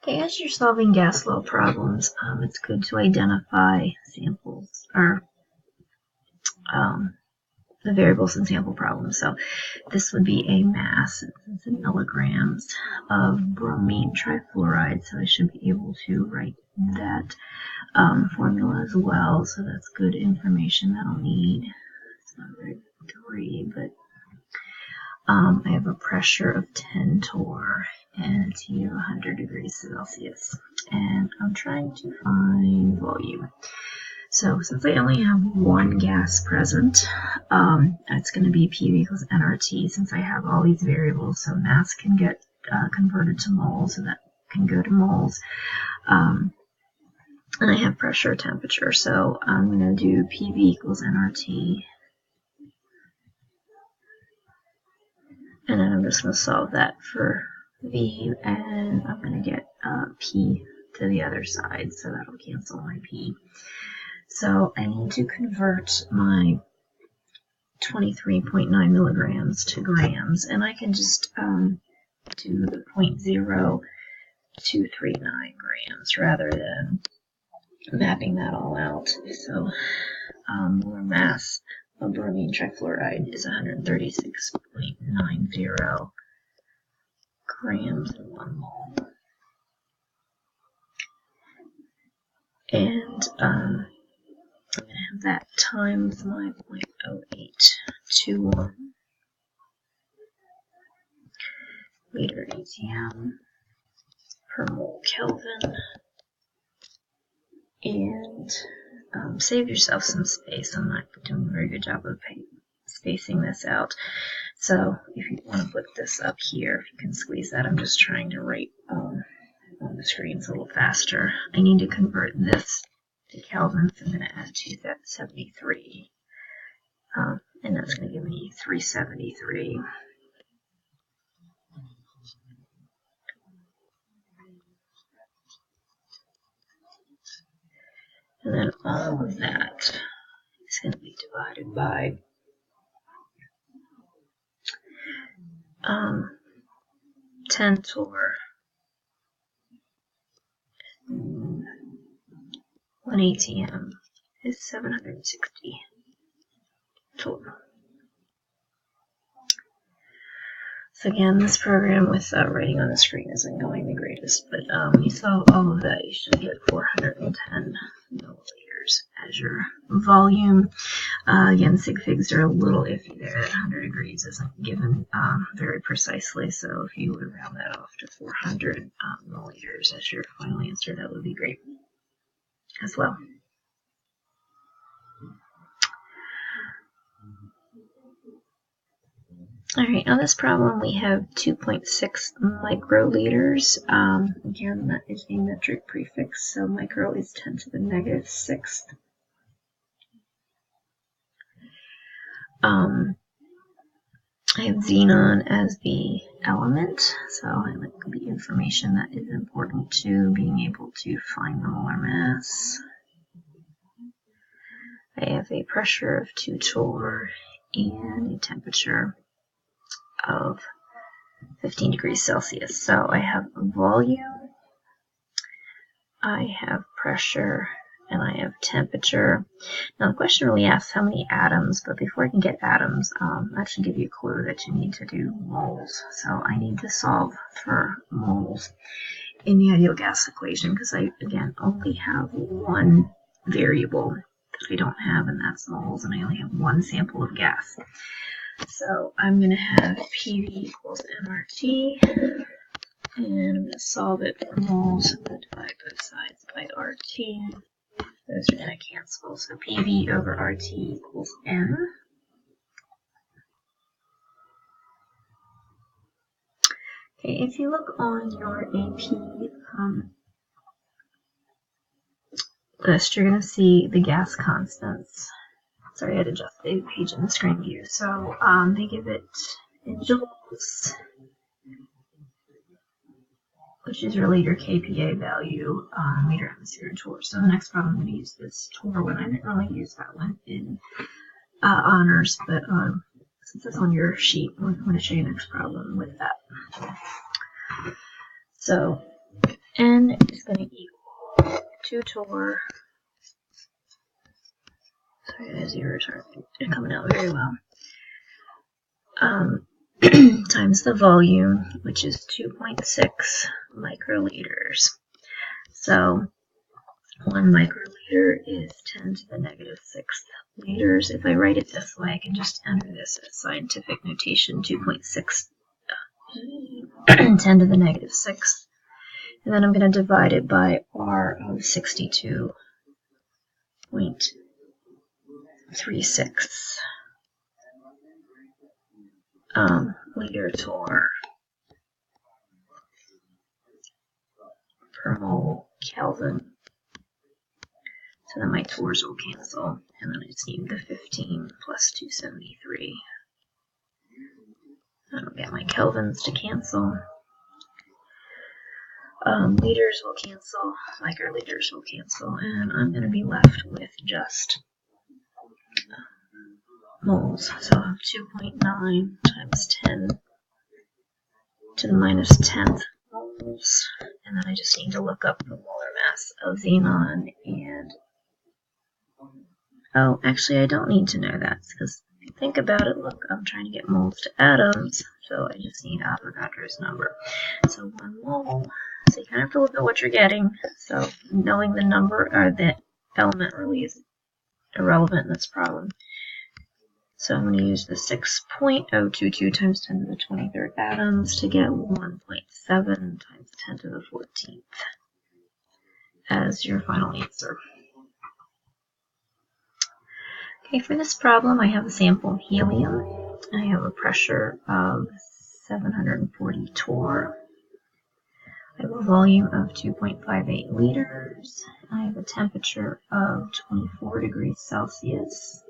Okay, as you're solving gas law problems, it's good to identify samples or the variables in sample problems. So this would be a mass, it's in milligrams of bromine trifluoride. So I should be able to write that formula as well. So that's good information that I'll need. It's not very three, but I have a pressure of 10 torr and it's here 100 degrees Celsius. And I'm trying to find volume. So since I only have one gas present, it's going to be PV equals nRT since I have all these variables. So mass can get converted to moles, so that can go to moles. And I have pressure, temperature. So I'm going to do PV equals nRT. And then I'm just going to solve that for V, and I'm going to get P to the other side, so that'll cancel my P. So I need to convert my 23.9 milligrams to grams, and I can just do the 0.0239 grams rather than mapping that all out. So molar mass of bromine trifluoride is 136.90 grams in 1 mole. And I'm going to have that times my 0.0821 liter ATM per mole Kelvin. And save yourself some space. I'm not doing a very good job of spacing this out. So if you want to put this up here, if you can squeeze that, I'm just trying to write on the screens a little faster. I need to convert this to Kelvin, so I'm going to add 273. And that's going to give me 373. And then all of that is going to be divided by 10 torr. 1 ATM is 760 torr. So again, this program with writing on the screen isn't going the greatest, but you saw all of that. You should get 410 milliliters as your volume. Again, sig figs are a little iffy there. 100 degrees isn't given very precisely, so if you would round that off to 400 milliliters as your final answer, that would be great as well. Alright, on this problem we have 2.6 microliters. Again, that is a metric prefix, so micro is 10 to the negative 6th. I have xenon as the element, so that could be information that is important to being able to find the molar mass. I have a pressure of 2 torr and a temperature of 15 degrees Celsius. So I have volume, I have pressure, and I have temperature. Now the question really asks how many atoms, but before I can get atoms, that should give you a clue that you need to do moles. So I need to solve for moles in the ideal gas equation because I, again, only have one variable that I don't have, and that's moles, and I only have one sample of gas. So I'm going to have PV equals nRT, and I'm going to solve it for moles. I'm going to divide both sides by RT. Those are going to cancel. So PV over RT equals N. Okay, if you look on your AP list, you're going to see the gas constants. Sorry, I had to adjust the page in the screen view. So they give it in joules, which is really your KPA value, meter atmosphere and torr. So the next problem I'm going to use this torr one. I didn't really use that one in honors, but since it's on your sheet, I'm going to show you the next problem with that. So N is going to equal 2 torr. Sorry, the zeros are coming out very well. Times the volume, which is 2.6 microliters. So 1 microliter is 10 to the negative 6th liters. If I write it this way, I can just enter this as scientific notation, 2.6 10 to the negative 6th. And then I'm going to divide it by R of 62.36 liter torr per mole Kelvin. So then my torrs will cancel, and then I just need the 15 plus 273. I don't get my kelvins to cancel. Liters will cancel, microliters will cancel, and I'm going to be left with just moles. So 2.9 times 10 to the minus 10th moles, and then I just need to look up the molar mass of xenon. And oh, actually I don't need to know that, because if you think about it, look, I'm trying to get moles to atoms, so I just need Avogadro's number. So 1 mole. So you kind of have to look at what you're getting. So knowing the number or the element really is irrelevant in this problem. So I'm going to use the 6.022 times 10 to the 23rd atoms to get 1.7 times 10 to the 14th as your final answer. Okay, for this problem, I have a sample of helium. I have a pressure of 740 torr. I have a volume of 2.58 liters. I have a temperature of 24 degrees Celsius.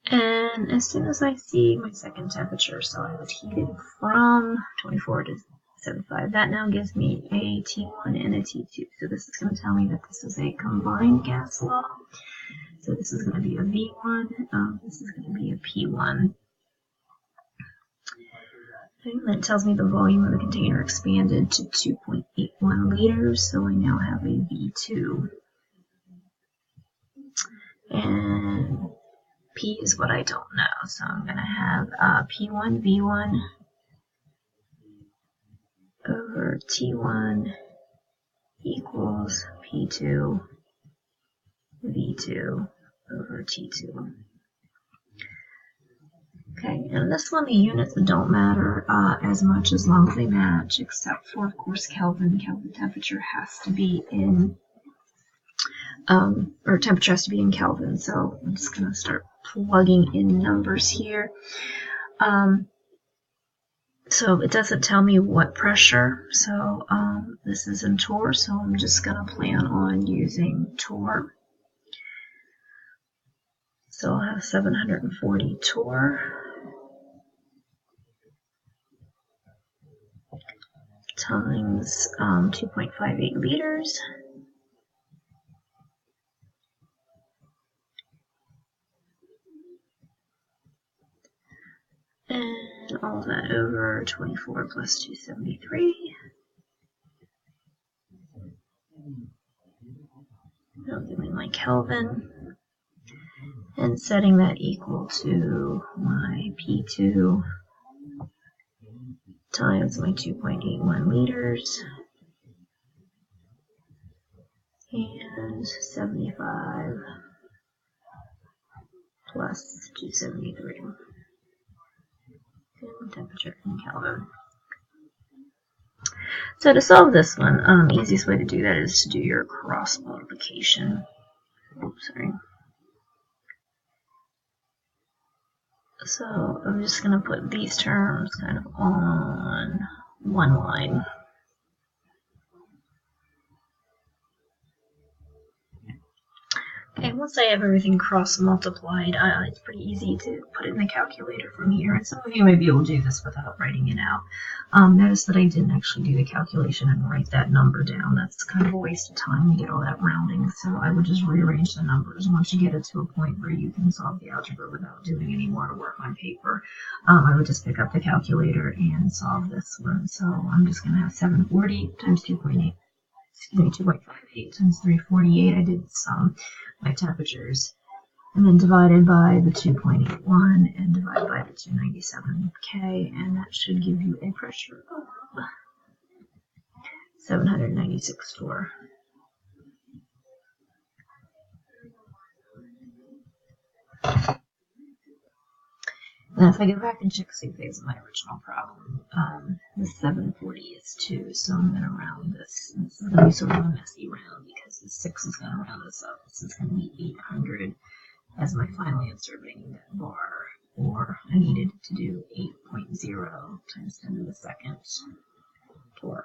And as soon as I see my second temperature, so I was heated from 24 to 75, that now gives me a T1 and a T2. So this is going to tell me that this is a combined gas law. So this is going to be a V1, this is going to be a P1. And then it tells me the volume of the container expanded to 2.81 liters, so I now have a V2. And P is what I don't know, so I'm going to have P1 V1 over T1 equals P2 V2 over T2. Okay, and this one, the units don't matter as much as long as they match, except for, of course, Kelvin. Kelvin temperature has to be in, or temperature has to be in Kelvin. So I'm just going to start plugging in numbers here. So it doesn't tell me what pressure. So this is in torr, so I'm just going to plan on using torr. So I'll have 740 torr times 2.58 liters. And all of that over 24 plus 273. That'll give me my Kelvin. And setting that equal to my P2 times my 2.81 liters. And 75 plus 273. Temperature in Kelvin. So to solve this one, easiest way to do that is to do your cross multiplication. Oops, sorry. So I'm just going to put these terms kind of on one line. Okay, once I have everything cross-multiplied, it's pretty easy to put it in the calculator from here, and some of you may be able to do this without writing it out. Notice that I didn't actually do the calculation and write that number down. That's kind of a waste of time to get all that rounding, so I would just rearrange the numbers. Once you get it to a point where you can solve the algebra without doing any more work on paper, I would just pick up the calculator and solve this one. So I'm just going to have 740 times 2.8. Excuse me, 2.58 times 348. I did some my temperatures, and then divided by the 2.81 and divided by the 297K, and that should give you a pressure of 796 torr. And if I go back and check sigfigs in my original problem, the 740 is 2, so I'm going to round this. And this is going to be sort of a messy round because the 6 is going to round this up. This is going to be 800 as my final answer, but I need that bar, or I needed to do 8.0 times 10 to the second torr.